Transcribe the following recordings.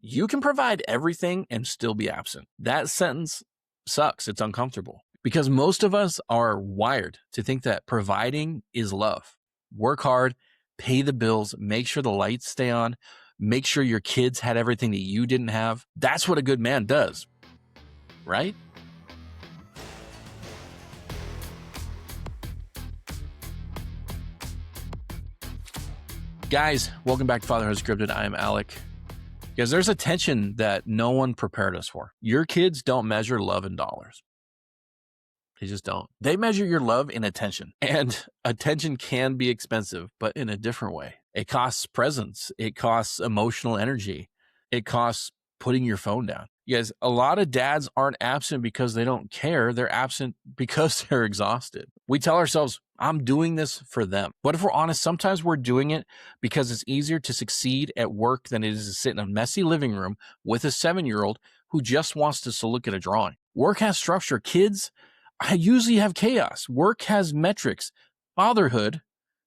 You can provide everything and still be absent. That sentence sucks. It's uncomfortable because most of us are wired to think that providing is love. Work hard, pay the bills, make sure the lights stay on, make sure your kids had everything that you didn't have. That's what a good man does, right? Guys, welcome back to Fatherhood Scripted. I'm Alec. Because there's a tension that no one prepared us for. Your kids don't measure love in dollars. They just don't. They measure your love in attention. And attention can be expensive, but in a different way. It costs presence. It costs emotional energy. It costs putting your phone down. You guys, a lot of dads aren't absent because they don't care. They're absent because they're exhausted. We tell ourselves, I'm doing this for them. But if we're honest, sometimes we're doing it because it's easier to succeed at work than it is to sit in a messy living room with a 7-year-old who just wants to look at a drawing. Work has structure. Kids usually have chaos. Work has metrics. Fatherhood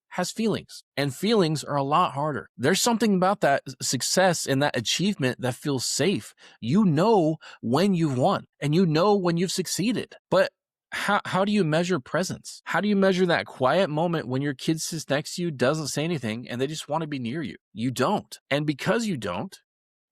has feelings, and feelings are a lot harder. There's something about that success and that achievement that feels safe. You know when you've won and you know when you've succeeded. But how do you measure presence? How do you measure that quiet moment when your kid sits next to you, doesn't say anything, and they just want to be near you? You don't. And because you don't,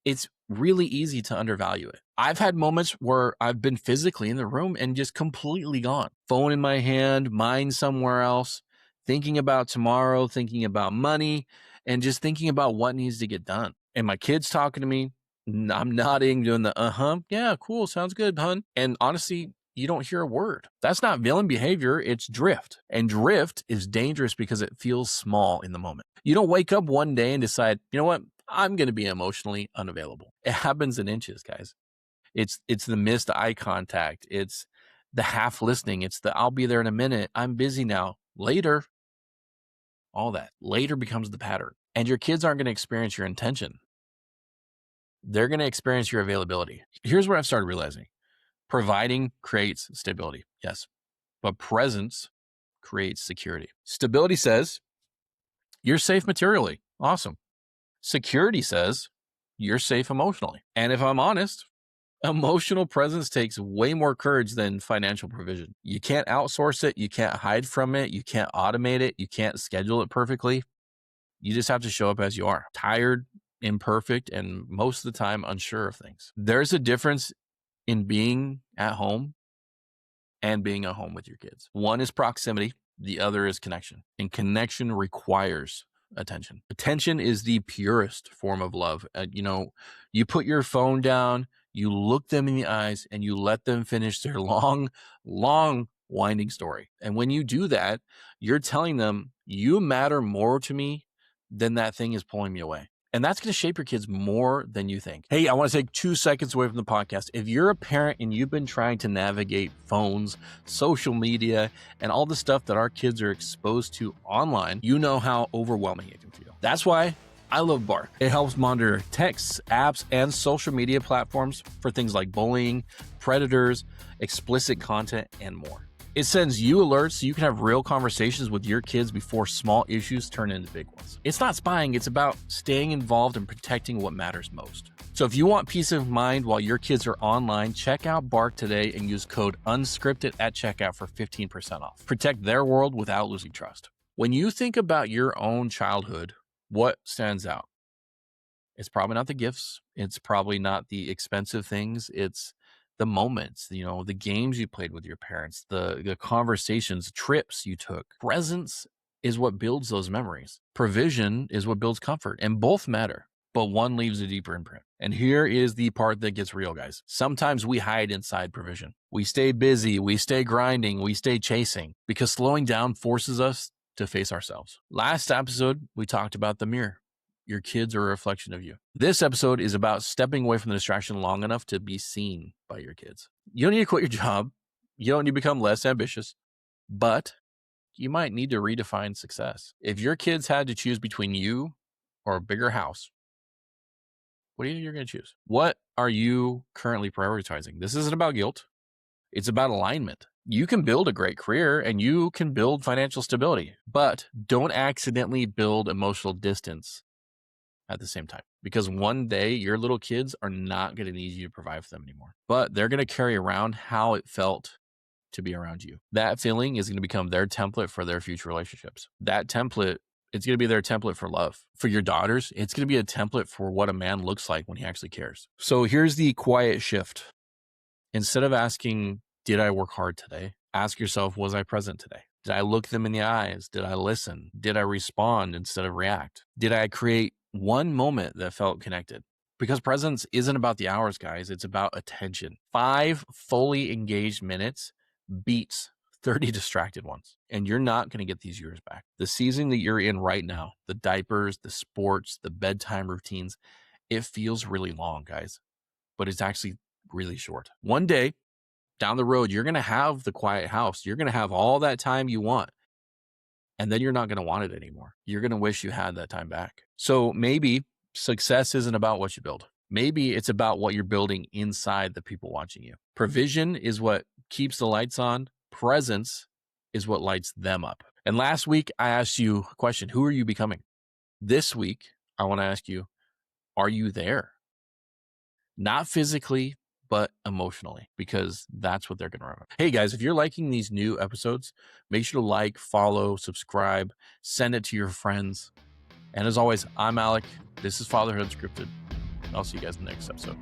it's really easy to undervalue it. I've had moments where I've been physically in the room and just completely gone. Phone in my hand, mind somewhere else, thinking about tomorrow, thinking about money, and just thinking about what needs to get done. And my kid's talking to me. I'm nodding, doing the yeah, cool, sounds good, hun. And honestly, you don't hear a word. That's not villain behavior, it's drift. And drift is dangerous because it feels small in the moment. You don't wake up one day and decide, you know what, I'm going to be emotionally unavailable. It happens in inches, guys. It's the missed eye contact. It's the half listening. It's the I'll be there in a minute. I'm busy now. Later. All that. Later becomes the pattern. And your kids aren't going to experience your intention. They're going to experience your availability. Here's what I've started realizing. Providing creates stability, yes, but presence creates security. Stability says you're safe materially. Awesome. Security says you're safe emotionally. And if I'm honest, emotional presence takes way more courage than financial provision. You can't outsource it. You can't hide from it. You can't automate it. You can't schedule it perfectly. You just have to show up as you are, tired, imperfect, and most of the time unsure of things. There's a difference in being at home and being at home with your kids. One is proximity, the other is connection. And connection requires attention. Attention is the purest form of love. You put your phone down, you look them in the eyes, and you let them finish their long, winding story. And when you do that, you're telling them, you matter more to me than that thing is pulling me away. And that's going to shape your kids more than you think. Hey, I want to take 2 seconds away from the podcast. If you're a parent and you've been trying to navigate phones, social media, and all the stuff that our kids are exposed to online, you know how overwhelming it can feel. That's why I love Bark. It helps monitor texts, apps, and social media platforms for things like bullying, predators, explicit content, and more. It sends you alerts so you can have real conversations with your kids before small issues turn into big ones. It's not spying, it's about staying involved and protecting what matters most. So if you want peace of mind while your kids are online, check out Bark today and use code UNSCRIPTED at checkout for 15% off. Protect their world without losing trust. When you think about your own childhood, what stands out? It's probably not the gifts. It's probably not the expensive things. It's the moments, the games you played with your parents, the conversations, trips you took. Presence is what builds those memories. Provision is what builds comfort, and both matter, but one leaves a deeper imprint. And here is the part that gets real, guys. Sometimes we hide inside provision. We stay busy, we stay grinding, we stay chasing, because slowing down forces us to face ourselves. Last episode, we talked about the mirror. Your kids are a reflection of you. This episode is about stepping away from the distraction long enough to be seen by your kids. You don't need to quit your job. You don't need to become less ambitious, but you might need to redefine success. If your kids had to choose between you or a bigger house, what do you think you're going to choose? What are you currently prioritizing? This isn't about guilt. It's about alignment. You can build a great career and you can build financial stability, but don't accidentally build emotional distance at the same time, because one day your little kids are not going to need you to provide for them anymore, but they're going to carry around how it felt to be around you. That feeling is going to become their template for their future relationships. That template, it's going to be their template for love. For your daughters, it's going to be a template for what a man looks like when he actually cares. So here's the quiet shift. Instead of asking, did I work hard today? Ask yourself, was I present today? Did I look them in the eyes? Did I listen? Did I respond instead of react? Did I create one moment that felt connected? Because presence isn't about the hours, guys. It's about attention. 5 fully engaged minutes beats 30 distracted ones. And you're not going to get these years back. The season that you're in right now, the diapers, the sports, the bedtime routines, it feels really long, guys, but it's actually really short. One day down the road, you're going to have the quiet house. You're going to have all that time you want. And then you're not going to want it anymore. You're going to wish you had that time back. So maybe success isn't about what you build. Maybe it's about what you're building inside the people watching you. Provision is what keeps the lights on. Presence is what lights them up. And last week, I asked you a question. Who are you becoming? This week, I want to ask you, are you there? Not physically, but emotionally, because that's what they're going to remember. Hey guys, if you're liking these new episodes, make sure to like, follow, subscribe, send it to your friends. And as always, I'm Alec. This is Fatherhood Unscripted. I'll see you guys in the next episode.